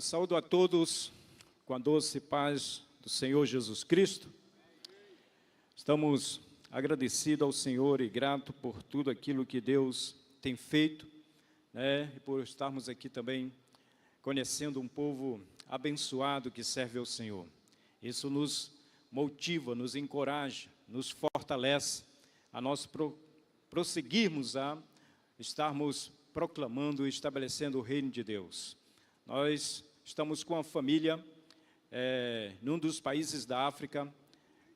Saúdo a todos com a doce paz do Senhor Jesus Cristo. Estamos agradecidos ao Senhor e grato por tudo aquilo que Deus tem feito, né? E por estarmos aqui também conhecendo um povo abençoado que serve ao Senhor. Isso nos motiva, nos encoraja, nos fortalece a nós prosseguirmos a estarmos proclamando e estabelecendo o reino de Deus. Nós estamos com a família num dos países da África,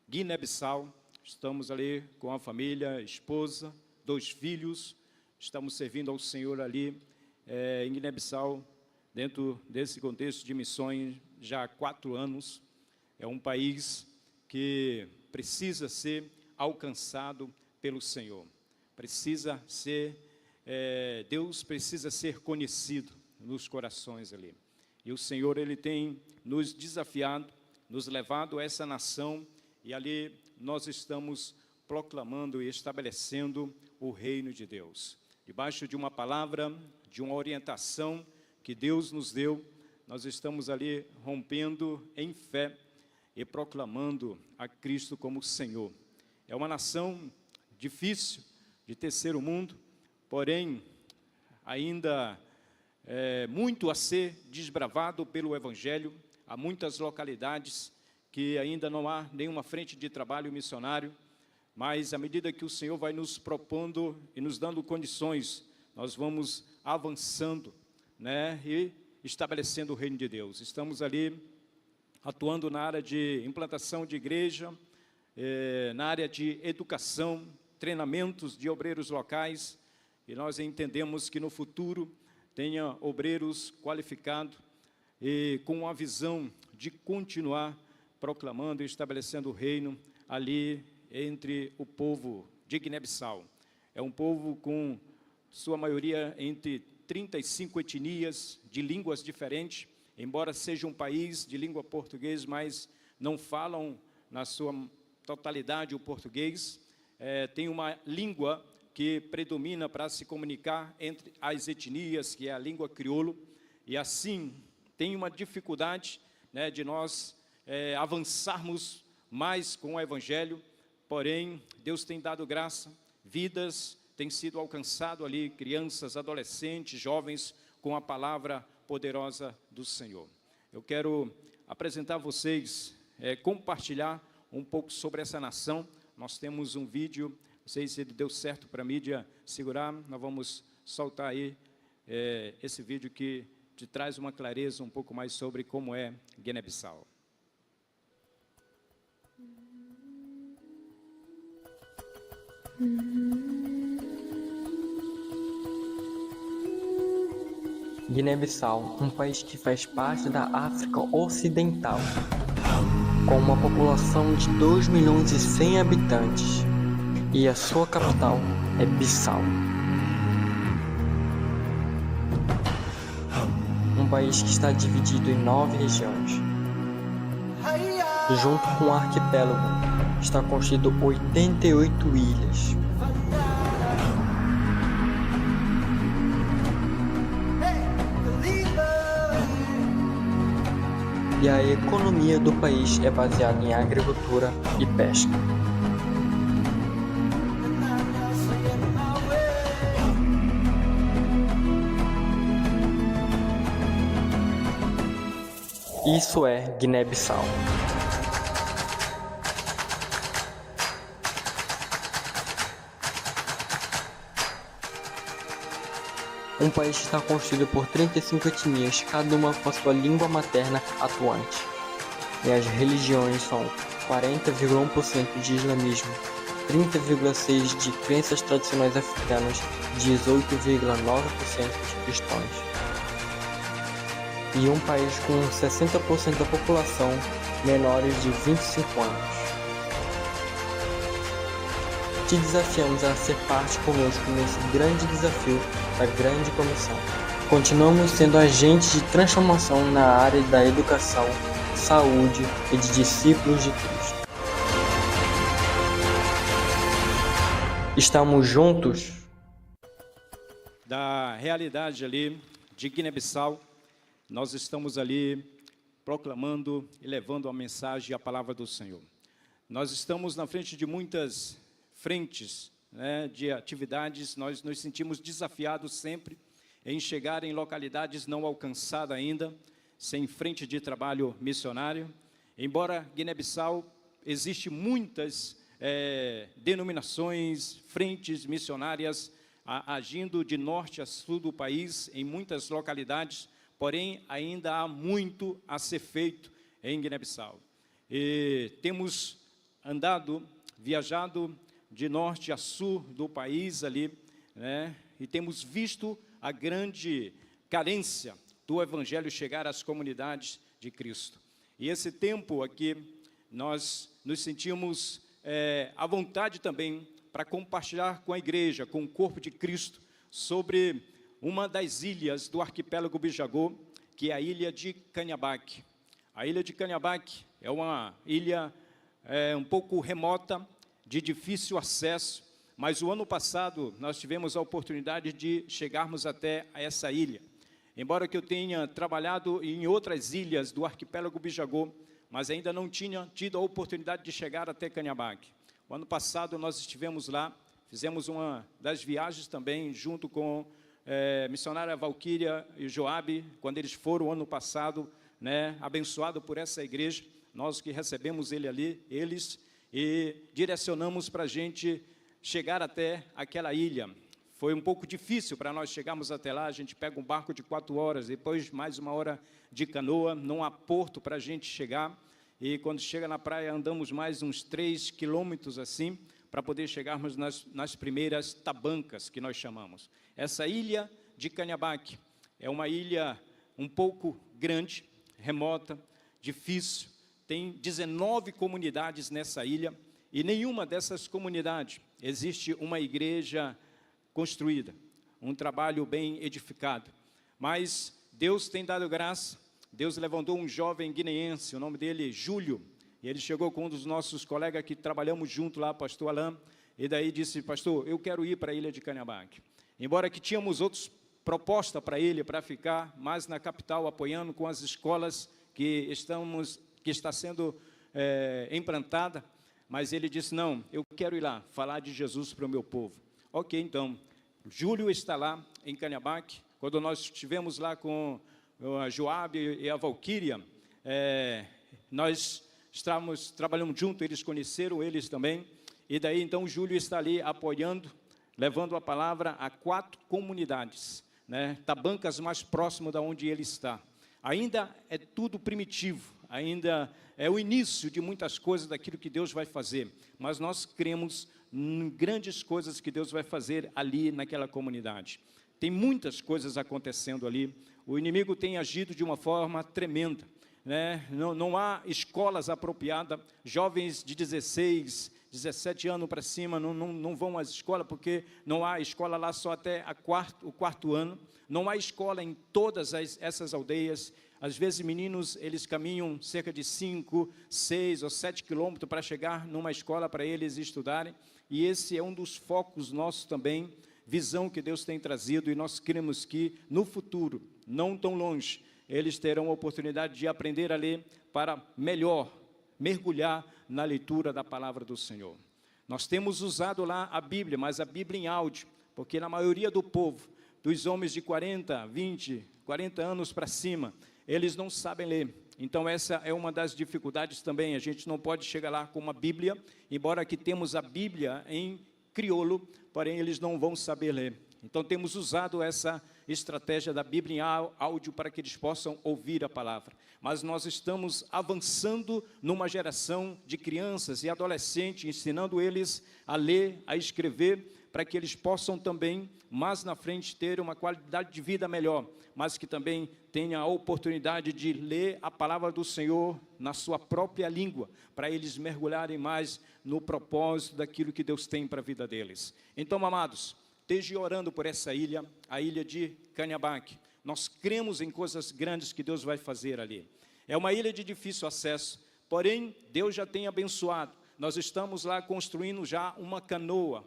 Guiné-Bissau. Estamos ali com a família, esposa, 2 filhos. Estamos servindo ao Senhor ali em Guiné-Bissau, dentro desse contexto de missões já há 4 anos. É um país que precisa ser alcançado pelo Senhor. Precisa ser, Deus precisa ser conhecido nos corações ali. E o Senhor, Ele tem nos desafiado, nos levado a essa nação, e ali nós estamos proclamando e estabelecendo o reino de Deus. Debaixo de uma palavra, de uma orientação que Deus nos deu, nós estamos ali rompendo em fé e proclamando a Cristo como Senhor. É uma nação difícil de terceiro mundo, porém, ainda muito a ser desbravado pelo Evangelho. Há muitas localidades que ainda não há nenhuma frente de trabalho missionário, mas à medida que o Senhor vai nos propondo e nos dando condições, nós vamos avançando, né, e estabelecendo o reino de Deus. Estamos ali atuando na área de implantação de igreja, na área de educação, treinamentos de obreiros locais, e nós entendemos que no futuro tenha obreiros qualificados e com a visão de continuar proclamando e estabelecendo o reino ali entre o povo de Guiné-Bissau. É um povo com sua maioria entre 35 etnias de línguas diferentes, embora seja um país de língua portuguesa, mas não falam na sua totalidade o português. Tem uma língua que predomina para se comunicar entre as etnias, que é a língua crioulo, e assim tem uma dificuldade, né, de nós avançarmos mais com o Evangelho, porém, Deus tem dado graça, vidas têm sido alcançadas ali, crianças, adolescentes, jovens, com a palavra poderosa do Senhor. Eu quero apresentar a vocês, compartilhar um pouco sobre essa nação. Nós temos um vídeo, não sei se deu certo para a mídia segurar, nós vamos soltar aí esse vídeo que te traz uma clareza um pouco mais sobre como é Guiné-Bissau. Guiné-Bissau, um país que faz parte da África Ocidental, com uma população de 2 milhões e 100 habitantes, e a sua capital é Bissau. Um país que está dividido em 9 regiões. Junto com o arquipélago, está constituído 88 ilhas. E a economia do país é baseada em agricultura e pesca. Isso é Guiné-Bissau. Um país que está constituído por 35 etnias, cada uma com a sua língua materna atuante. E as religiões são 40,1% de islamismo, 30,6% de crenças tradicionais africanas, 18,9% de cristãos. E um país com 60% da população menores de 25 anos. Te desafiamos a ser parte conosco nesse grande desafio da grande comissão. Continuamos sendo agentes de transformação na área da educação, saúde e de discípulos de Cristo. Estamos juntos? Da realidade ali de Guiné-Bissau, nós estamos ali proclamando e levando a mensagem e a palavra do Senhor. Nós estamos na frente de muitas frentes, né, de atividades. Nós nos sentimos desafiados sempre em chegar em localidades não alcançadas ainda, sem frente de trabalho missionário. Embora Guiné-Bissau existe muitas denominações, frentes missionárias agindo de norte a sul do país, em muitas localidades, porém ainda há muito a ser feito em Guiné-Bissau. E temos viajado de norte a sul do país ali, né, e temos visto a grande carência do Evangelho chegar às comunidades de Cristo. E esse tempo aqui, nós nos sentimos à vontade também para compartilhar com a igreja, com o corpo de Cristo, sobre uma das ilhas do arquipélago Bijagô, que é a ilha de Canhabaque. A ilha de Canhabaque é uma ilha um pouco remota, de difícil acesso, mas o ano passado nós tivemos a oportunidade de chegarmos até a essa ilha. Embora que eu tenha trabalhado em outras ilhas do arquipélago Bijagô, mas ainda não tinha tido a oportunidade de chegar até Canhabaque. O ano passado nós estivemos lá, fizemos uma das viagens também, junto com missionária Valquíria e Joabe, quando eles foram o ano passado, né, abençoado por essa igreja, nós que recebemos eles, e direcionamos para a gente chegar até aquela ilha. Foi um pouco difícil para nós chegarmos até lá. A gente pega um barco de 4 horas, depois mais 1 hora de canoa, não há porto para a gente chegar, e quando chega na praia andamos mais uns 3 quilômetros assim, para poder chegarmos nas primeiras tabancas, que nós chamamos. Essa ilha de Canhabaque é uma ilha um pouco grande, remota, difícil. Tem 19 comunidades nessa ilha, e nenhuma dessas comunidades existe uma igreja construída, um trabalho bem edificado. Mas Deus tem dado graça. Deus levantou um jovem guineense, o nome dele é Júlio, e ele chegou com um dos nossos colegas que trabalhamos junto lá, pastor Alain, e daí disse: pastor, eu quero ir para a ilha de Canhabaque. Embora que tínhamos outras propostas para ele, para ficar mais na capital, apoiando com as escolas que está sendo implantada, mas ele disse: não, eu quero ir lá, falar de Jesus para o meu povo. Ok, então, Júlio está lá em Canhabaque. Quando nós estivemos lá com a Joabe e a Valquíria, nós trabalhamos juntos, eles conheceram eles também, e daí então Júlio está ali apoiando, levando a palavra a 4 comunidades, né, tabancas mais próximas da onde ele está. Ainda é tudo primitivo, ainda é o início de muitas coisas daquilo que Deus vai fazer, mas nós cremos em grandes coisas que Deus vai fazer ali naquela comunidade. Tem muitas coisas acontecendo ali. O inimigo tem agido de uma forma tremenda, né? Não há escolas apropriadas. Jovens de 16, 17 anos para cima não vão às escolas, porque não há escola lá só até o quarto ano. Não há escola em todas essas aldeias. Às vezes, meninos, eles caminham cerca de 5, 6 ou 7 quilômetros para chegar numa escola para eles estudarem. E esse é um dos focos nossos também, visão que Deus tem trazido, e nós cremos que no futuro, não tão longe, eles terão a oportunidade de aprender a ler para melhor mergulhar na leitura da palavra do Senhor. Nós temos usado lá a Bíblia, mas a Bíblia em áudio, porque na maioria do povo, dos homens de 40, 20, 40 anos para cima, eles não sabem ler. Então essa é uma das dificuldades também. A gente não pode chegar lá com uma Bíblia, embora que temos a Bíblia em crioulo, porém eles não vão saber ler. Então temos usado essa estratégia da Bíblia em áudio para que eles possam ouvir a palavra. Mas nós estamos avançando numa geração de crianças e adolescentes, ensinando eles a ler, a escrever, para que eles possam também, mais na frente, ter uma qualidade de vida melhor, mas que também tenham a oportunidade de ler a palavra do Senhor na sua própria língua, para eles mergulharem mais no propósito daquilo que Deus tem para a vida deles. Então, amados, esteja orando por essa ilha, a ilha de Canhabaque. Nós cremos em coisas grandes que Deus vai fazer ali. É uma ilha de difícil acesso, porém, Deus já tem abençoado. Nós estamos lá construindo já uma canoa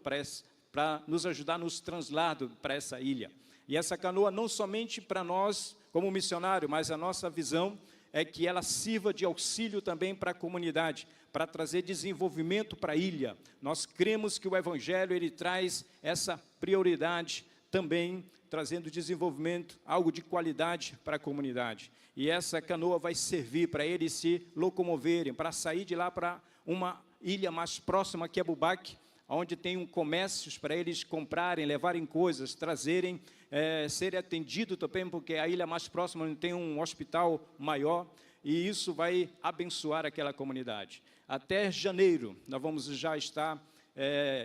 para nos ajudar nos translados para essa ilha. E essa canoa não somente para nós, como missionário, mas a nossa visão é que ela sirva de auxílio também para a comunidade, para trazer desenvolvimento para a ilha. Nós cremos que o Evangelho, ele traz essa prioridade também, trazendo desenvolvimento, algo de qualidade para a comunidade. E essa canoa vai servir para eles se locomoverem, para sair de lá para uma ilha mais próxima, que é Bubaque, onde tem comércios para eles comprarem, levarem coisas, trazerem, serem atendidos também, porque a ilha mais próxima onde tem um hospital maior, e isso vai abençoar aquela comunidade. Até janeiro, nós vamos já estar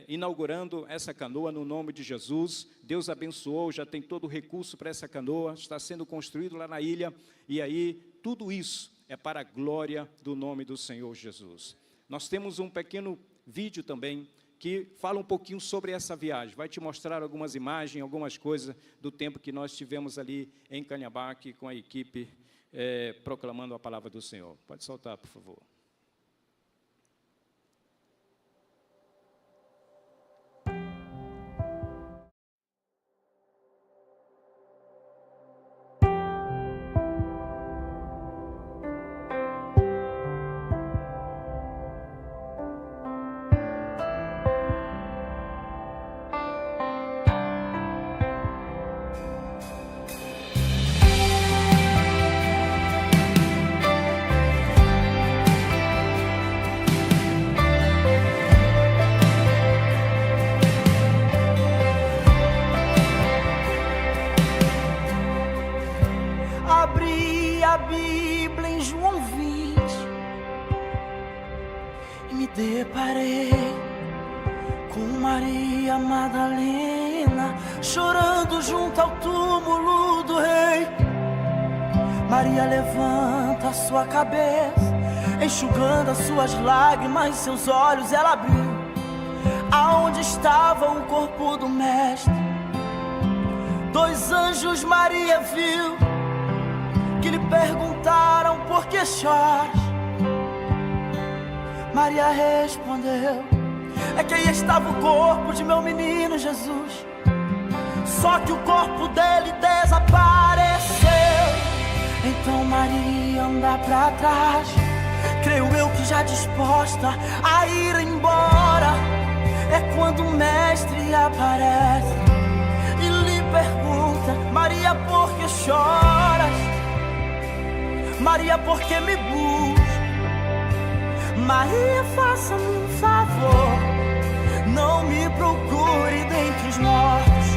inaugurando essa canoa no nome de Jesus. Deus abençoou, já tem todo o recurso para essa canoa, está sendo construído lá na ilha, e aí tudo isso é para a glória do nome do Senhor Jesus. Nós temos um pequeno vídeo também, que fala um pouquinho sobre essa viagem, vai te mostrar algumas imagens, algumas coisas do tempo que nós tivemos ali em Canhabaque, com a equipe proclamando a palavra do Senhor. Pode soltar, por favor. Abri a Bíblia em João 20 e me deparei com Maria Madalena chorando junto ao túmulo do rei. Maria levanta sua cabeça, enxugando as suas lágrimas, seus olhos ela abriu, aonde estava o corpo do mestre. 2 anjos Maria viu, que lhe perguntaram: por que choras? Maria respondeu: é que aí estava o corpo de meu menino Jesus, só que o corpo dele desapareceu. Então Maria anda pra trás, creio eu que já disposta a ir embora. É quando o mestre aparece e lhe pergunta: Maria, por que choras? Maria, por que me busca? Maria, faça-me um favor, não me procure dentre os mortos,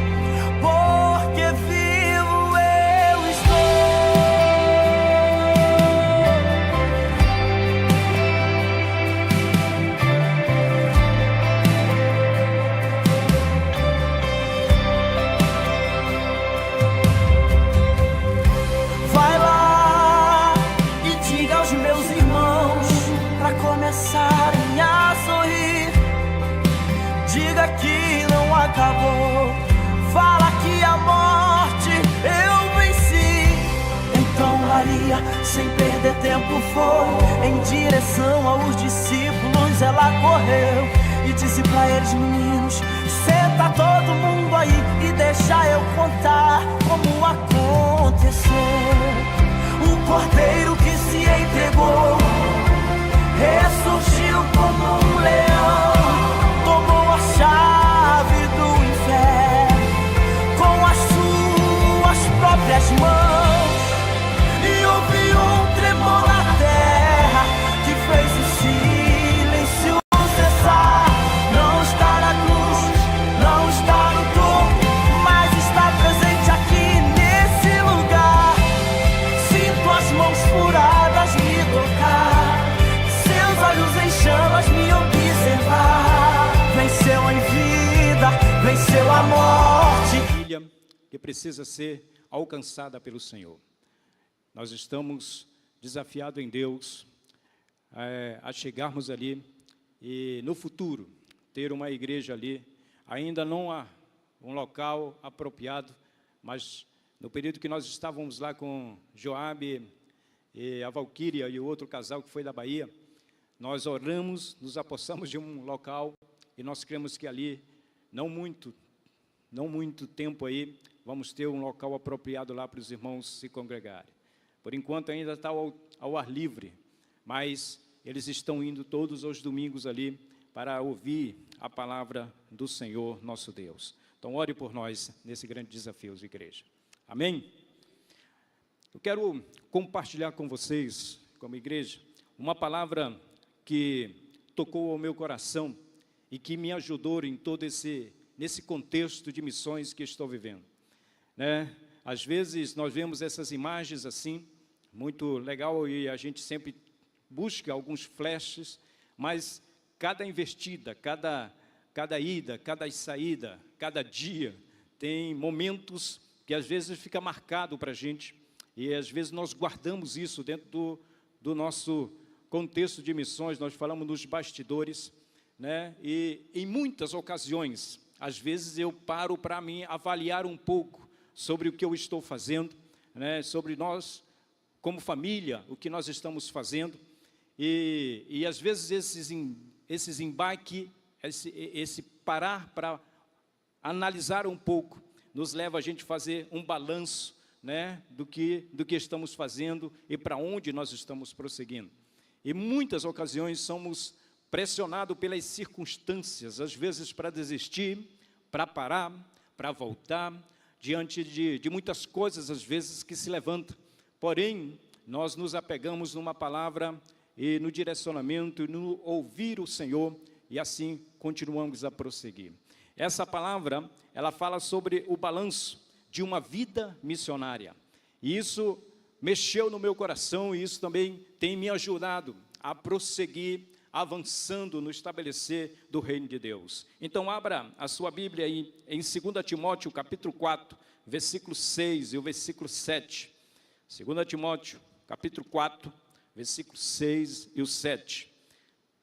porque vivo eu estou. Vai lá e diga aos meus irmãos pra começarem a sorrir. Diga que não acabou, fala que a morte eu venci. Então Maria, sem perder tempo, foi em direção aos discípulos. Ela correu e disse pra eles: meninos, senta todo mundo aí e deixa eu contar como aconteceu. O cordeiro que se entregou ressurgiu como um leão, tomou a chave do inferno com as suas próprias mãos, e houve um tremor na terra que fez o silêncio cessar. Não está na cruz, não está no topo, mas está presente aqui nesse lugar. Sinto as mãos furadas me tocar, seus olhos em chamas me observar. Venceu em vida, venceu a morte. Ilha que precisa ser alcançada pelo Senhor. Nós estamos desafiados em Deus a chegarmos ali e no futuro ter uma igreja ali. Ainda não há um local apropriado, mas no período que nós estávamos lá com Joabe e a Valquíria e o outro casal que foi da Bahia, nós oramos, nos apossamos de um local e nós cremos que ali, não muito tempo aí, vamos ter um local apropriado lá para os irmãos se congregarem. Por enquanto ainda está ao ar livre, mas eles estão indo todos os domingos ali para ouvir a palavra do Senhor nosso Deus. Então, ore por nós nesse grande desafio de igreja. Amém? Eu quero compartilhar com vocês, como igreja, uma palavra que tocou ao meu coração e que me ajudou em todo nesse contexto de missões que estou vivendo. Às vezes nós vemos essas imagens assim, muito legal, e a gente sempre busca alguns flashes, mas cada investida, cada ida, cada saída, cada dia, tem momentos que às vezes fica marcado para a gente, e às vezes nós guardamos isso dentro do nosso contexto de missões. Nós falamos nos bastidores, e em muitas ocasiões, às vezes eu paro para mim avaliar um pouco sobre o que eu estou fazendo, sobre nós, como família, o que nós estamos fazendo, e às vezes esses embaques, esse parar para analisar um pouco, nos leva a gente a fazer um balanço, do que estamos fazendo e para onde nós estamos prosseguindo. E muitas ocasiões somos pressionados pelas circunstâncias, às vezes para desistir, para parar, para voltar, diante de muitas coisas, às vezes, que se levantam. Porém, nós nos apegamos numa palavra e no direcionamento, e no ouvir o Senhor, e assim continuamos a prosseguir. Essa palavra, ela fala sobre o balanço de uma vida missionária. E isso mexeu no meu coração, e isso também tem me ajudado a prosseguir, avançando no estabelecer do reino de Deus. Então, abra a sua Bíblia aí em 2 Timóteo, capítulo 4, versículo 6 e o versículo 7. 2 Timóteo, capítulo 4, versículo 6 e o 7.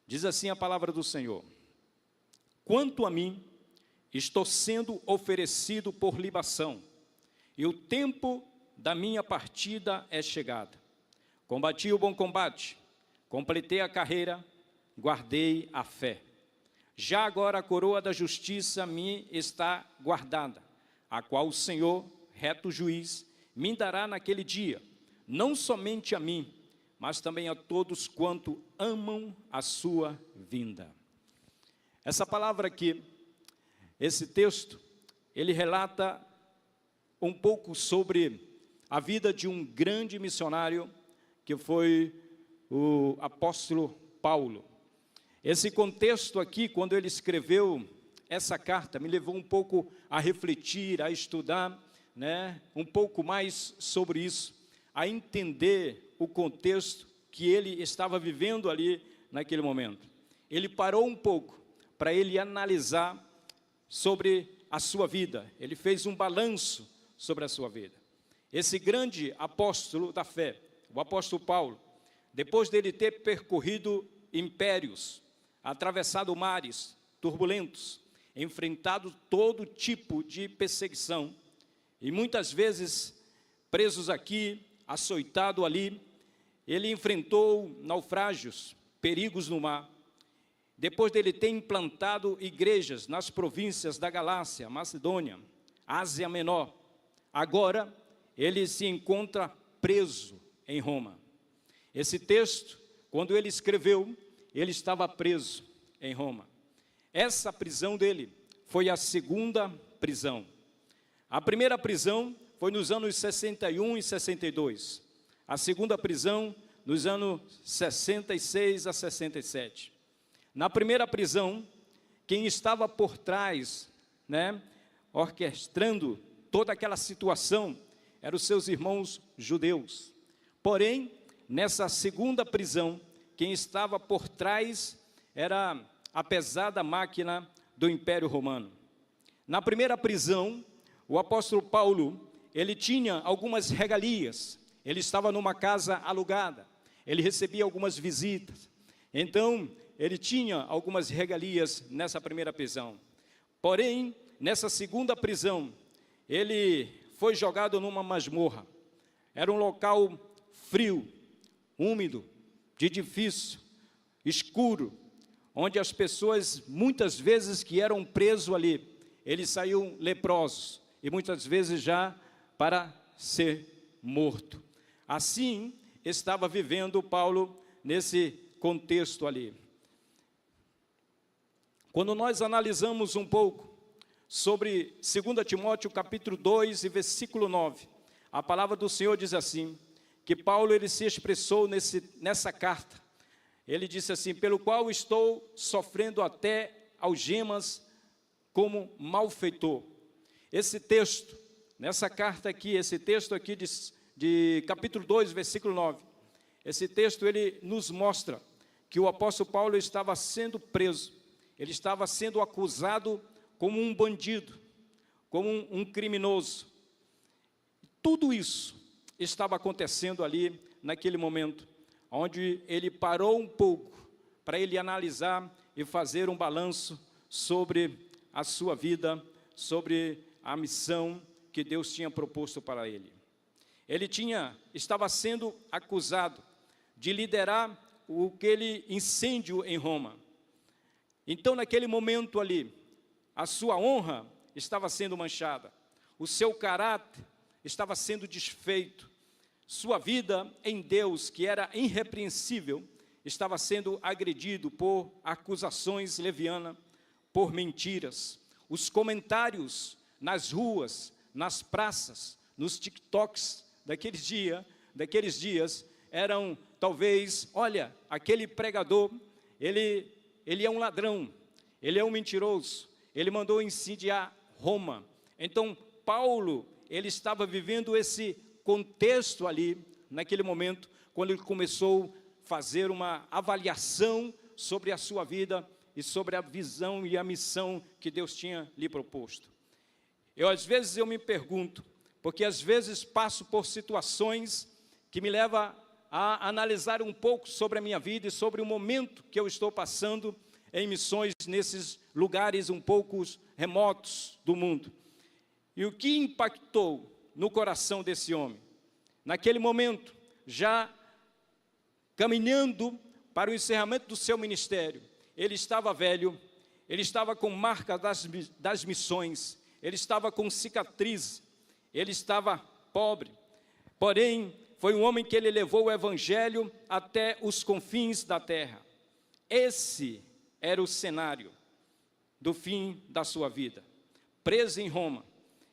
Diz assim a palavra do Senhor: quanto a mim, estou sendo oferecido por libação, e o tempo da minha partida é chegado. Combati o bom combate, completei a carreira, guardei a fé. Já agora a coroa da justiça me está guardada, a qual o Senhor, reto juiz, me dará naquele dia, não somente a mim, mas também a todos quanto amam a sua vinda. Essa palavra aqui, esse texto, ele relata um pouco sobre a vida de um grande missionário, que foi o apóstolo Paulo. Esse contexto aqui, quando ele escreveu essa carta, me levou um pouco a refletir, a estudar, um pouco mais sobre isso, a entender o contexto que ele estava vivendo ali naquele momento. Ele parou um pouco para ele analisar sobre a sua vida. Ele fez um balanço sobre a sua vida. Esse grande apóstolo da fé, o apóstolo Paulo, depois dele ter percorrido impérios, atravessado mares turbulentos, enfrentado todo tipo de perseguição, e muitas vezes presos aqui, açoitado ali, ele enfrentou naufrágios, perigos no mar. Depois dele ter implantado igrejas nas províncias da Galácia, Macedônia, Ásia Menor, agora ele se encontra preso em Roma. Esse texto, quando ele escreveu, ele estava preso em Roma. Essa prisão dele foi a segunda prisão. A primeira prisão foi nos anos 61 e 62. A segunda prisão nos anos 66 a 67. Na primeira prisão, quem estava por trás, orquestrando toda aquela situação, eram os seus irmãos judeus. Porém, nessa segunda prisão, quem estava por trás era a pesada máquina do Império Romano. Na primeira prisão, o apóstolo Paulo, ele tinha algumas regalias. Ele estava numa casa alugada, ele recebia algumas visitas. Então, ele tinha algumas regalias nessa primeira prisão. Porém, nessa segunda prisão, ele foi jogado numa masmorra. Era um local frio, úmido, de difícil, escuro, onde as pessoas, muitas vezes que eram presos ali, eles saíam leprosos, e muitas vezes já para ser morto. Assim estava vivendo Paulo nesse contexto ali. Quando nós analisamos um pouco sobre 2 Timóteo capítulo 2 e versículo 9, a palavra do Senhor diz assim, que Paulo ele se expressou nessa carta. Ele disse assim, pelo qual estou sofrendo até algemas como malfeitor. Esse texto, nessa carta aqui, esse texto aqui de capítulo 2, versículo 9, esse texto ele nos mostra que o apóstolo Paulo estava sendo preso, ele estava sendo acusado como um bandido, como um criminoso. Tudo isso estava acontecendo ali naquele momento, onde ele parou um pouco para ele analisar e fazer um balanço sobre a sua vida, sobre a missão que Deus tinha proposto para ele. Ele estava sendo acusado de liderar aquele incêndio em Roma. Então, naquele momento ali, a sua honra estava sendo manchada, o seu caráter estava sendo desfeito, sua vida em Deus, que era irrepreensível, estava sendo agredido por acusações levianas, por mentiras. Os comentários nas ruas, nas praças, nos TikToks daqueles dias, eram talvez, olha, aquele pregador, ele é um ladrão, ele é um mentiroso, ele mandou incendiar Roma. Então, Paulo, ele estava vivendo esse contexto ali, naquele momento, quando ele começou a fazer uma avaliação sobre a sua vida e sobre a visão e a missão que Deus tinha lhe proposto. Às vezes eu me pergunto, porque às vezes passo por situações que me levam a analisar um pouco sobre a minha vida e sobre o momento que eu estou passando em missões nesses lugares um pouco remotos do mundo. E o que impactou no coração desse homem? Naquele momento, já caminhando para o encerramento do seu ministério, ele estava velho, ele estava com marca das missões, ele estava com cicatriz, ele estava pobre, porém, foi um homem que ele levou o evangelho até os confins da terra. Esse era o cenário do fim da sua vida, preso em Roma,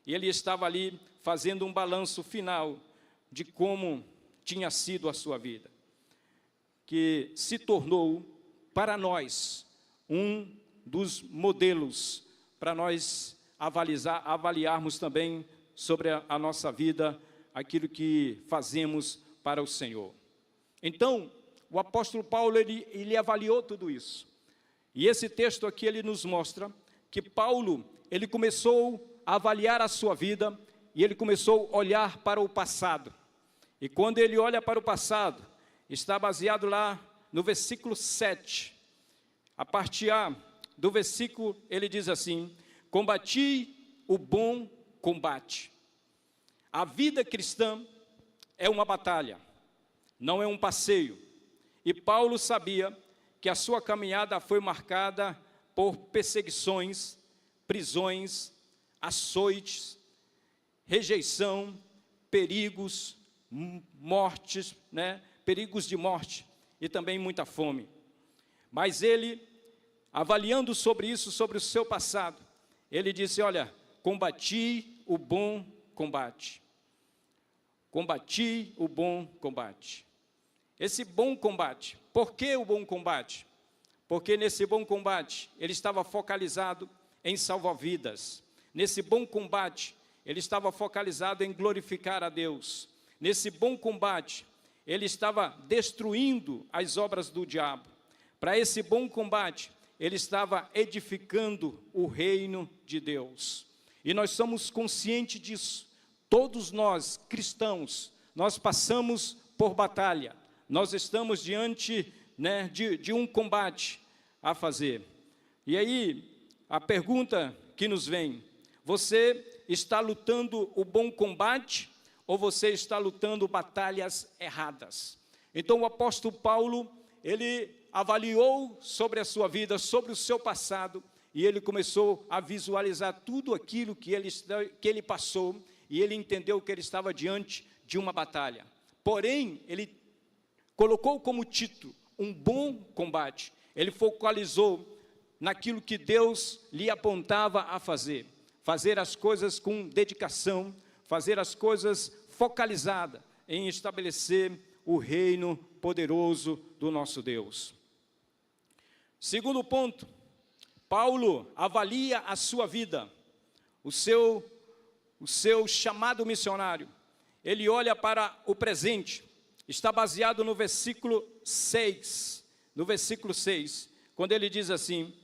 e ele estava ali fazendo um balanço final de como tinha sido a sua vida, que se tornou para nós um dos modelos para nós avaliarmos também sobre a nossa vida, aquilo que fazemos para o Senhor. Então, o apóstolo Paulo, ele avaliou tudo isso. E esse texto aqui, ele nos mostra que Paulo, ele começou a avaliar a sua vida e ele começou a olhar para o passado. E quando ele olha para o passado, está baseado lá no versículo 7. A parte A do versículo, ele diz assim, combati o bom combate. A vida cristã é uma batalha, não é um passeio. E Paulo sabia que a sua caminhada foi marcada por perseguições, prisões, açoites, rejeição, perigos, mortes, perigos de morte e também muita fome. Mas ele, avaliando sobre isso, sobre o seu passado, ele disse, olha, combati o bom combate. Combati o bom combate. Esse bom combate, por que o bom combate? Porque nesse bom combate, ele estava focalizado em salvar vidas. Nesse bom combate, ele estava focalizado em glorificar a Deus. Nesse bom combate, ele estava destruindo as obras do diabo. Para esse bom combate, ele estava edificando o reino de Deus. E nós somos conscientes disso. Todos nós, cristãos, nós passamos por batalha. Nós estamos diante de um combate a fazer. E aí, a pergunta que nos vem, você está lutando o bom combate ou você está lutando batalhas erradas? Então o apóstolo Paulo, ele avaliou sobre a sua vida, sobre o seu passado, e ele começou a visualizar tudo aquilo que ele passou, e ele entendeu que ele estava diante de uma batalha. Porém, ele colocou como título, um bom combate. Ele focalizou naquilo que Deus lhe apontava a fazer. Fazer as coisas com dedicação, fazer as coisas focalizada em estabelecer o reino poderoso do nosso Deus. Segundo ponto, Paulo avalia a sua vida, o seu chamado missionário. Ele olha para o presente, está baseado no versículo 6, quando ele diz assim: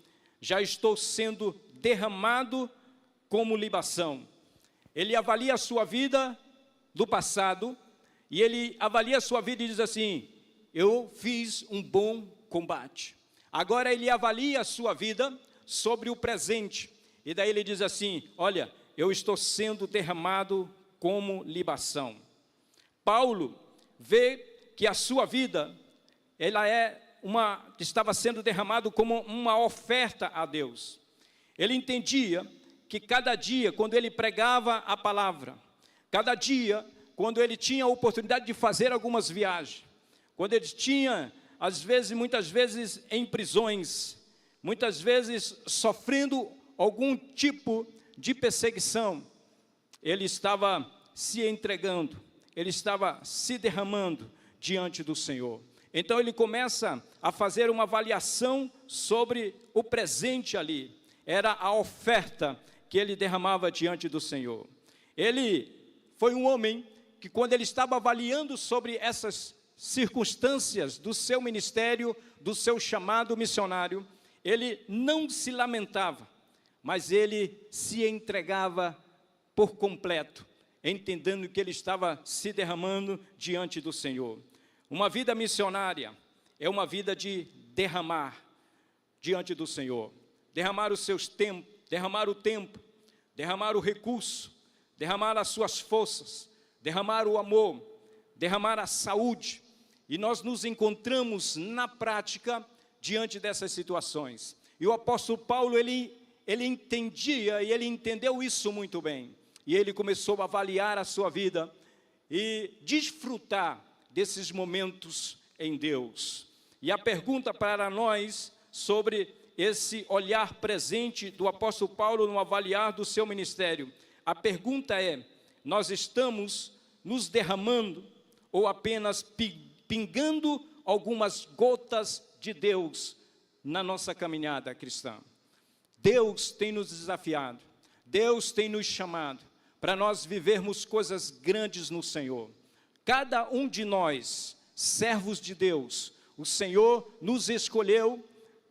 já estou sendo derramado como libação. Ele avalia a sua vida do passado, e ele avalia a sua vida e diz assim: eu fiz um bom combate. Agora ele avalia a sua vida sobre o presente, e daí ele diz assim: olha, eu estou sendo derramado como libação. Paulo vê que a sua vida, estava sendo derramado como uma oferta a Deus. Ele entendia que cada dia, quando ele pregava a palavra, cada dia, quando ele tinha a oportunidade de fazer algumas viagens, quando ele tinha, muitas vezes em prisões, muitas vezes sofrendo algum tipo de perseguição, ele estava se entregando, ele estava se derramando diante do Senhor. Então ele começa a fazer uma avaliação sobre o presente ali. Era a oferta que ele derramava diante do Senhor. Ele foi um homem que, quando ele estava avaliando sobre essas circunstâncias do seu ministério, do seu chamado missionário, ele não se lamentava, mas ele se entregava por completo, entendendo que ele estava se derramando diante do Senhor. Uma vida missionária é uma vida de derramar diante do Senhor, derramar os seus tempos, derramar o tempo, derramar o recurso, derramar as suas forças, derramar o amor, derramar a saúde. E nós nos encontramos na prática diante dessas situações. E o apóstolo Paulo, ele entendia e ele entendeu isso muito bem. E ele começou a avaliar a sua vida e desfrutar desses momentos em Deus. E a pergunta para nós sobre esse olhar presente do apóstolo Paulo no avaliar do seu ministério, a pergunta é: nós estamos nos derramando ou apenas pingando algumas gotas de Deus na nossa caminhada cristã? Deus tem nos desafiado, Deus tem nos chamado para nós vivermos coisas grandes no Senhor. Cada um de nós, servos de Deus, o Senhor nos escolheu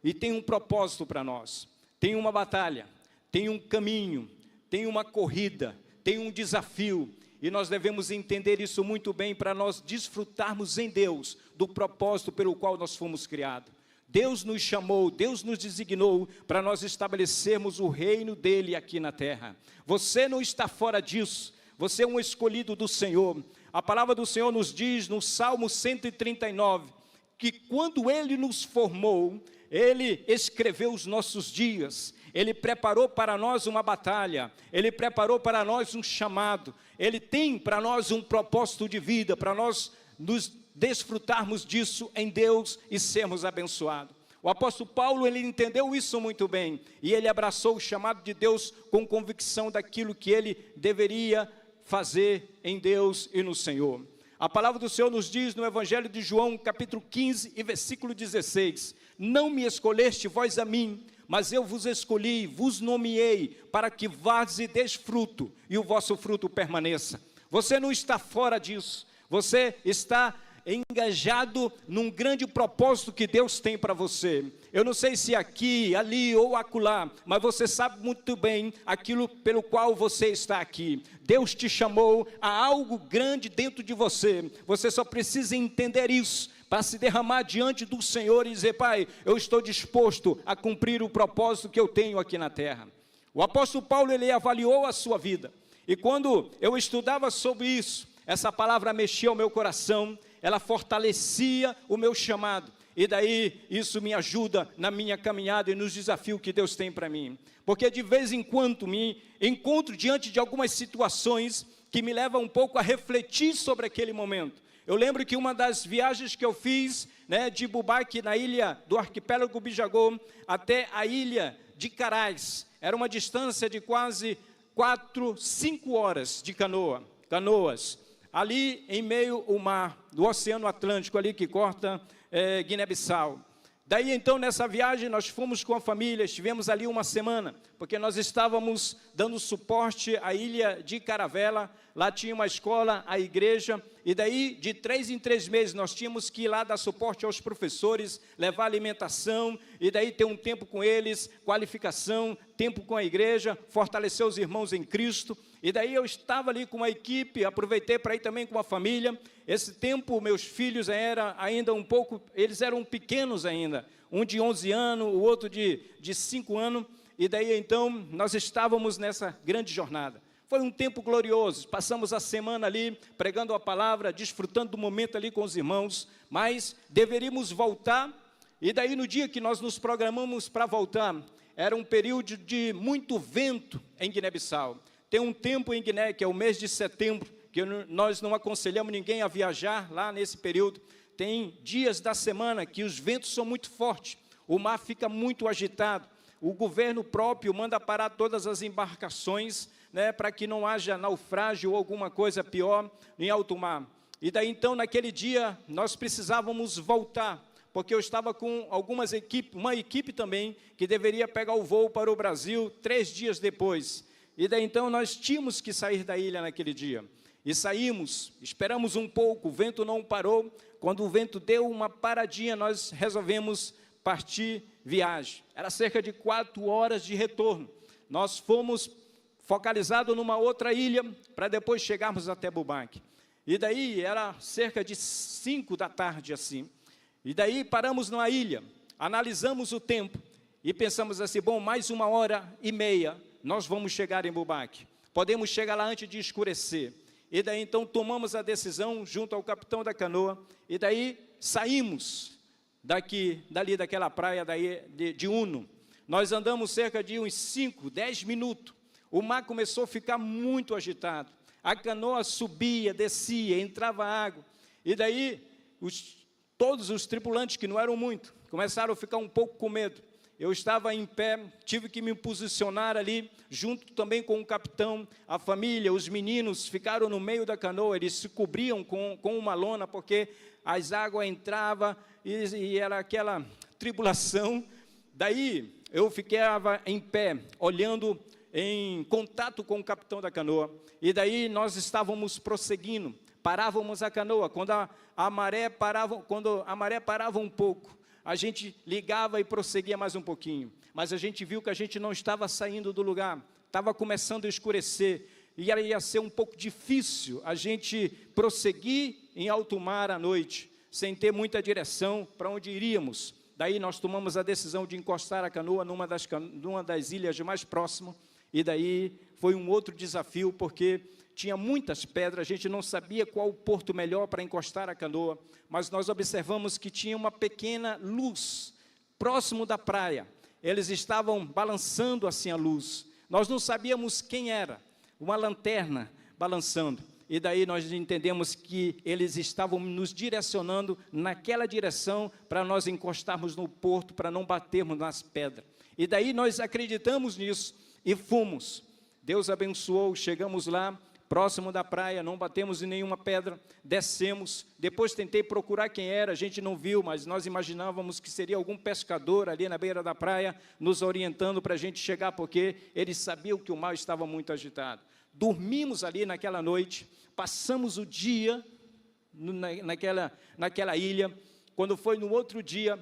e tem um propósito para nós. Tem uma batalha, tem um caminho, tem uma corrida, tem um desafio. E nós devemos entender isso muito bem para nós desfrutarmos em Deus do propósito pelo qual nós fomos criados. Deus nos chamou, Deus nos designou para nós estabelecermos o reino dele aqui na terra. Você não está fora disso, você é um escolhido do Senhor. A palavra do Senhor nos diz no Salmo 139, que quando ele nos formou, ele escreveu os nossos dias, ele preparou para nós uma batalha, ele preparou para nós um chamado, ele tem para nós um propósito de vida, para nós nos desfrutarmos disso em Deus e sermos abençoados. O apóstolo Paulo, ele entendeu isso muito bem, e ele abraçou o chamado de Deus com convicção daquilo que ele deveria fazer em Deus e no Senhor. A palavra do Senhor nos diz no Evangelho de João, capítulo 15 e versículo 16, não me escolheste vós a mim, mas eu vos escolhi, vos nomeei, para que vades e deis fruto, e o vosso fruto permaneça. Você não está fora disso, você está engajado num grande propósito que Deus tem para você. Eu não sei se aqui, ali ou acolá, mas você sabe muito bem aquilo pelo qual você está aqui. Deus te chamou a algo grande dentro de você. Você só precisa entender isso para se derramar diante do Senhor e dizer: Pai, eu estou disposto a cumprir o propósito que eu tenho aqui na terra. O apóstolo Paulo, ele avaliou a sua vida, e quando eu estudava sobre isso, essa palavra mexia o meu coração, ela fortalecia o meu chamado, E daí isso me ajuda na minha caminhada e nos desafios que Deus tem para mim. Porque de vez em quando me encontro diante de algumas situações que me levam um pouco a refletir sobre aquele momento. Eu lembro que uma das viagens que eu fiz, de Bubaque, na ilha do arquipélago Bijagô, até a ilha de Carais, era uma distância de quase 4, 5 horas de canoas, ali em meio ao mar, do Oceano Atlântico, ali que corta Guiné-Bissau. Daí, então, nessa viagem, nós fomos com a família, estivemos ali uma semana, porque nós estávamos dando suporte à ilha de Caravela, lá tinha uma escola, a igreja, e daí, de 3 em 3 meses, nós tínhamos que ir lá dar suporte aos professores, levar alimentação, e daí ter um tempo com eles, qualificação, tempo com a igreja, fortalecer os irmãos em Cristo. E daí eu estava ali com uma equipe, aproveitei para ir também com a família. Esse tempo, meus filhos eles eram pequenos ainda, um de 11 anos, o outro de 5 anos, e daí então nós estávamos nessa grande jornada. Foi um tempo glorioso, passamos a semana ali pregando a palavra, desfrutando do momento ali com os irmãos, mas deveríamos voltar, e daí no dia que nós nos programamos para voltar, era um período de muito vento em Guiné-Bissau. Tem um tempo em Guiné, que é o mês de setembro, que nós não aconselhamos ninguém a viajar lá nesse período. Tem dias da semana que os ventos são muito fortes, o mar fica muito agitado, o governo próprio manda parar todas as embarcações, para que não haja naufrágio ou alguma coisa pior em alto mar. E daí então, naquele dia, nós precisávamos voltar, porque eu estava com uma equipe também, que deveria pegar o voo para o Brasil 3 dias depois. E daí então nós tínhamos que sair da ilha naquele dia. E saímos, esperamos um pouco, o vento não parou. Quando o vento deu uma paradinha, nós resolvemos partir viagem. Era cerca de 4 horas de retorno. Nós fomos focalizados numa outra ilha, para depois chegarmos até Bubaque. E daí era cerca de 5 da tarde assim. E daí paramos numa ilha, analisamos o tempo e pensamos assim, bom, mais 1h30, nós vamos chegar em Bubaque. Podemos chegar lá antes de escurecer. E daí, então, tomamos a decisão junto ao capitão da canoa, e daí saímos dali daquela praia de Uno. Nós andamos cerca de uns 5, 10 minutos. O mar começou a ficar muito agitado. A canoa subia, descia, entrava água. E daí, todos os tripulantes, que não eram muito, começaram a ficar um pouco com medo. Eu estava em pé, tive que me posicionar ali, junto também com o capitão, a família, os meninos ficaram no meio da canoa, eles se cobriam com uma lona, porque as águas entravam e era aquela tribulação. Daí eu ficava em pé, olhando em contato com o capitão da canoa, e daí nós estávamos prosseguindo, parávamos a canoa, quando a maré parava um pouco, a gente ligava e prosseguia mais um pouquinho, mas a gente viu que a gente não estava saindo do lugar, estava começando a escurecer, e ia ser um pouco difícil a gente prosseguir em alto mar à noite, sem ter muita direção para onde iríamos. Daí nós tomamos a decisão de encostar a canoa numa das ilhas mais próximas, e daí foi um outro desafio, porque tinha muitas pedras, a gente não sabia qual o porto melhor para encostar a canoa, mas nós observamos que tinha uma pequena luz próximo da praia. Eles estavam balançando assim a luz. Nós não sabíamos quem era, uma lanterna balançando. E daí nós entendemos que eles estavam nos direcionando naquela direção para nós encostarmos no porto, para não batermos nas pedras. E daí nós acreditamos nisso e fomos. Deus abençoou, chegamos lá, próximo da praia, não batemos em nenhuma pedra, descemos, depois tentei procurar quem era, a gente não viu, mas nós imaginávamos que seria algum pescador ali na beira da praia, nos orientando para a gente chegar, porque eles sabiam que o mar estava muito agitado. Dormimos ali naquela noite, passamos o dia naquela ilha. Quando foi no outro dia,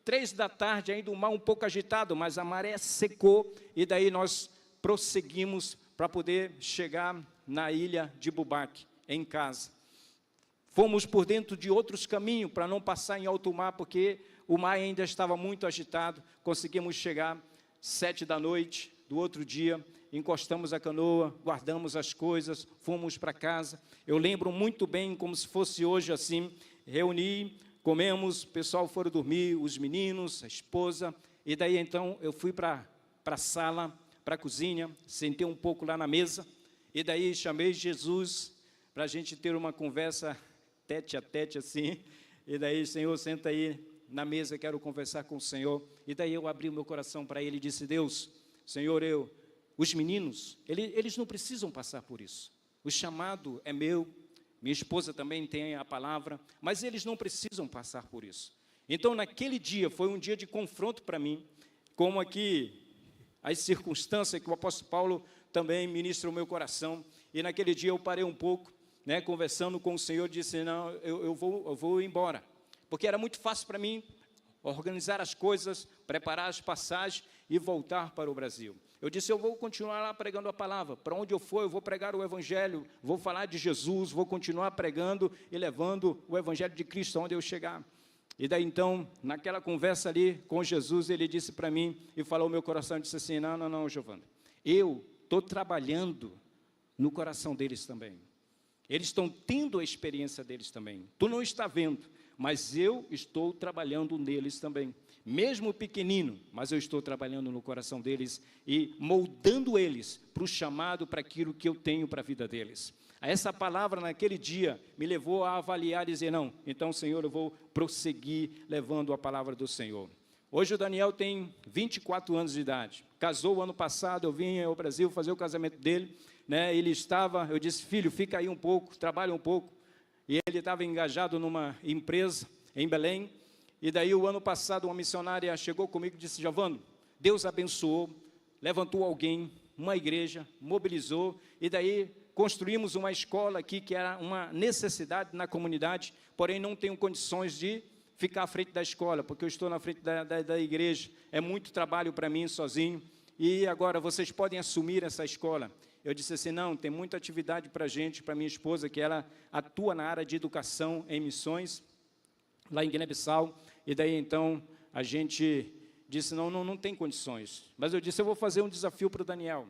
3 da tarde, ainda o mar um pouco agitado, mas a maré secou, e daí nós prosseguimos para poder chegar na ilha de Bubaque, em casa. Fomos por dentro de outros caminhos, para não passar em alto mar, porque o mar ainda estava muito agitado. Conseguimos chegar 7 da noite do outro dia, encostamos a canoa, guardamos as coisas, fomos para casa. Eu lembro muito bem, como se fosse hoje assim, reuni comemos, o pessoal foram dormir, os meninos, a esposa, e daí então eu fui para a sala, para a cozinha, sentei um pouco lá na mesa, e daí chamei Jesus para a gente ter uma conversa tete a tete assim, e daí, Senhor, senta aí na mesa, quero conversar com o Senhor, e daí eu abri o meu coração para Ele e disse, Deus, Senhor, os meninos, eles não precisam passar por isso, o chamado é meu, minha esposa também tem a palavra, mas eles não precisam passar por isso. Então, naquele dia, foi um dia de confronto para mim, como aqui as circunstâncias que o apóstolo Paulo também ministra o meu coração, e naquele dia eu parei um pouco, né, conversando com o Senhor, disse, não, eu vou embora, porque era muito fácil para mim organizar as coisas, preparar as passagens e voltar para o Brasil. Eu disse, eu vou continuar lá pregando a palavra, para onde eu for, eu vou pregar o Evangelho, vou falar de Jesus, vou continuar pregando e levando o Evangelho de Cristo onde eu chegar. E daí então, naquela conversa ali com Jesus, ele disse para mim, e falou no meu coração, disse assim, não, Giovana, eu estou trabalhando no coração deles também. Eles estão tendo a experiência deles também. Tu não está vendo, mas eu estou trabalhando neles também. Mesmo pequenino, mas eu estou trabalhando no coração deles e moldando eles para o chamado, para aquilo que eu tenho para a vida deles. Essa palavra naquele dia me levou a avaliar e dizer, não, então, Senhor, eu vou prosseguir levando a palavra do Senhor. Hoje o Daniel tem 24 anos de idade. Casou o ano passado, eu vim ao Brasil fazer o casamento dele, né? Ele estava, eu disse, filho, fica aí um pouco, trabalha um pouco. E ele estava engajado numa empresa em Belém. E daí o ano passado uma missionária chegou comigo e disse, Giovano, Deus abençoou, levantou alguém, uma igreja, mobilizou, e daí construímos uma escola aqui que era uma necessidade na comunidade, porém não tenho condições de ficar à frente da escola, porque eu estou na frente da igreja, é muito trabalho para mim sozinho, e agora vocês podem assumir essa escola. Eu disse assim, não, tem muita atividade para a gente, para minha esposa, que ela atua na área de educação em missões, lá em Guiné-Bissau, e daí então a gente disse, não tem condições, mas eu disse, eu vou fazer um desafio para o Daniel,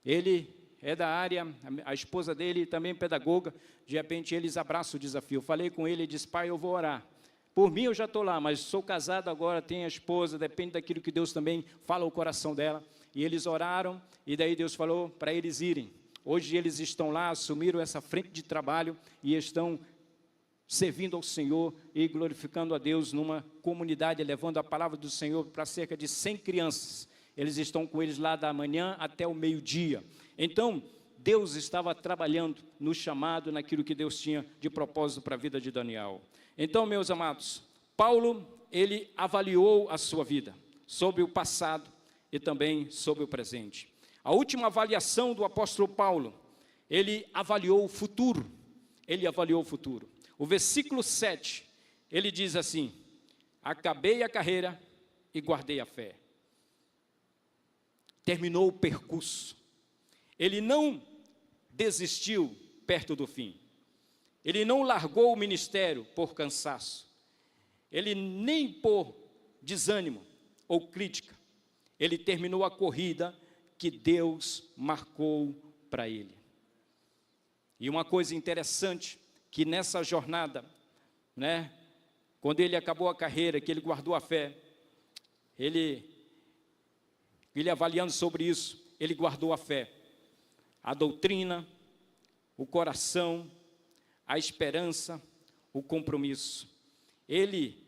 ele é da área, a esposa dele também é pedagoga, de repente eles abraçam o desafio, falei com ele e disse, pai, eu vou orar, por mim eu já estou lá, mas sou casado agora, tenho a esposa, depende daquilo que Deus também fala ao coração dela, e eles oraram, e daí Deus falou para eles irem, hoje eles estão lá, assumiram essa frente de trabalho, e estão servindo ao Senhor e glorificando a Deus numa comunidade, levando a palavra do Senhor para cerca de 100 crianças. Eles estão com eles lá da manhã até o meio-dia. Então, Deus estava trabalhando no chamado, naquilo que Deus tinha de propósito para a vida de Daniel. Então, meus amados, Paulo, ele avaliou a sua vida, sobre o passado e também sobre o presente. A última avaliação do apóstolo Paulo, ele avaliou o futuro. O versículo 7, ele diz assim, acabei a carreira e guardei a fé. Terminou o percurso. Ele não desistiu perto do fim. Ele não largou o ministério por cansaço. Ele nem por desânimo ou crítica. Ele terminou a corrida que Deus marcou para ele. E uma coisa interessante, que nessa jornada, né, quando ele acabou a carreira, que ele guardou a fé, ele avaliando sobre isso, ele guardou a fé, a doutrina, o coração, a esperança, o compromisso. Ele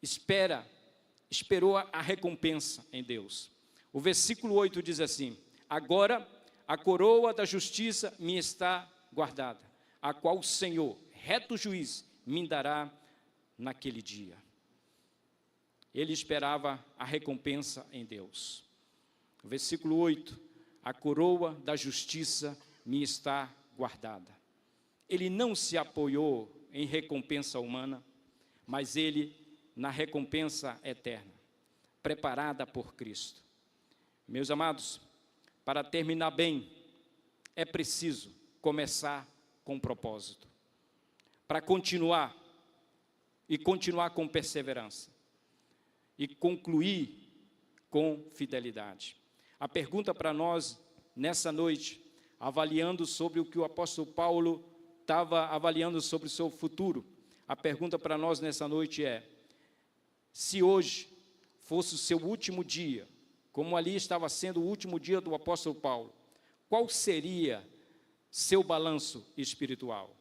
esperou a recompensa em Deus. O versículo 8 diz assim, agora a coroa da justiça me está guardada, a qual o Senhor, reto juiz, me dará naquele dia. Ele esperava a recompensa em Deus. Versículo 8, a coroa da justiça me está guardada. Ele não se apoiou em recompensa humana, mas ele na recompensa eterna, preparada por Cristo. Meus amados, para terminar bem, é preciso começar com propósito, para continuar com perseverança e concluir com fidelidade. A pergunta para nós nessa noite, avaliando sobre o que o apóstolo Paulo estava avaliando sobre o seu futuro, a pergunta para nós nessa noite é: se hoje fosse o seu último dia, como ali estava sendo o último dia do apóstolo Paulo, qual seria seu balanço espiritual?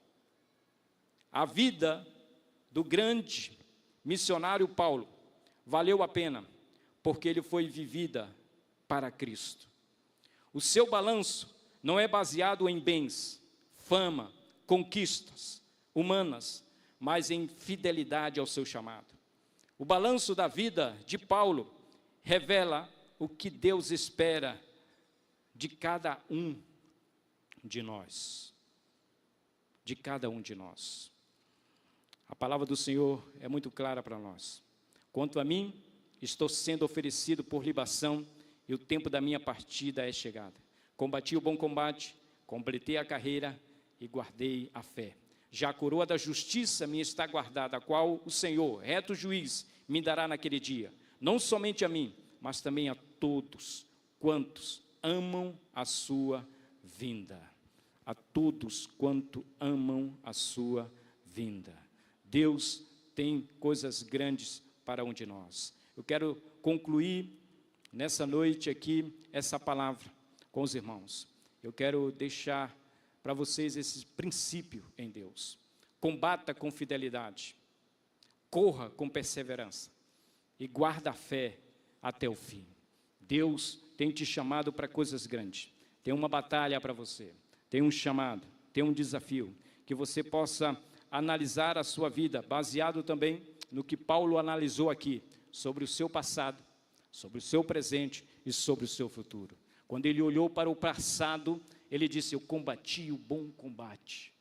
A vida do grande missionário Paulo valeu a pena, porque ele foi vivida para Cristo. O seu balanço não é baseado em bens, fama, conquistas humanas, mas em fidelidade ao seu chamado. O balanço da vida de Paulo revela o que Deus espera de cada um de nós. De cada um de nós. A palavra do Senhor é muito clara para nós. Quanto a mim, estou sendo oferecido por libação e o tempo da minha partida é chegada. Combati o bom combate, completei a carreira e guardei a fé. Já a coroa da justiça me está guardada, a qual o Senhor, reto juiz, me dará naquele dia. Não somente a mim, mas também a todos quantos amam a sua vinda. A todos quanto amam a sua vinda. Deus tem coisas grandes para um de nós. Eu quero concluir nessa noite aqui essa palavra com os irmãos. Eu quero deixar para vocês esse princípio em Deus. Combata com fidelidade, corra com perseverança e guarda a fé até o fim. Deus tem te chamado para coisas grandes. Tem uma batalha para você, tem um chamado, tem um desafio, que você possa analisar a sua vida, baseado também no que Paulo analisou aqui, sobre o seu passado, sobre o seu presente e sobre o seu futuro. Quando ele olhou para o passado, ele disse: eu combati o bom combate.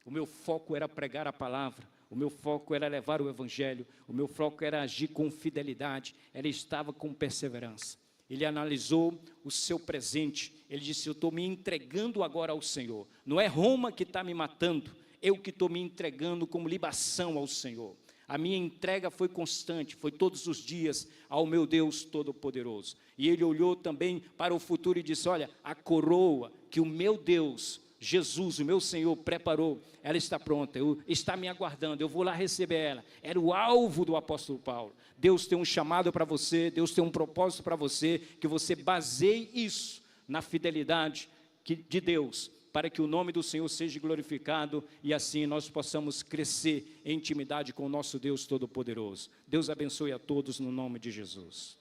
O meu foco era pregar a palavra, o meu foco era levar o evangelho, o meu foco era agir com fidelidade, ele estava com perseverança. Ele analisou o seu presente, ele disse: eu estou me entregando agora ao Senhor. Não é Roma que está me matando, eu que estou me entregando como libação ao Senhor. A minha entrega foi constante, foi todos os dias ao meu Deus Todo-Poderoso. E ele olhou também para o futuro e disse: olha, a coroa que o meu Deus, Jesus, o meu Senhor, preparou, ela está pronta, está me aguardando, eu vou lá receber ela. Era o alvo do apóstolo Paulo. Deus tem um chamado para você, Deus tem um propósito para você, que você baseie isso na fidelidade de Deus, para que o nome do Senhor seja glorificado e assim nós possamos crescer em intimidade com o nosso Deus Todo-Poderoso. Deus abençoe a todos no nome de Jesus.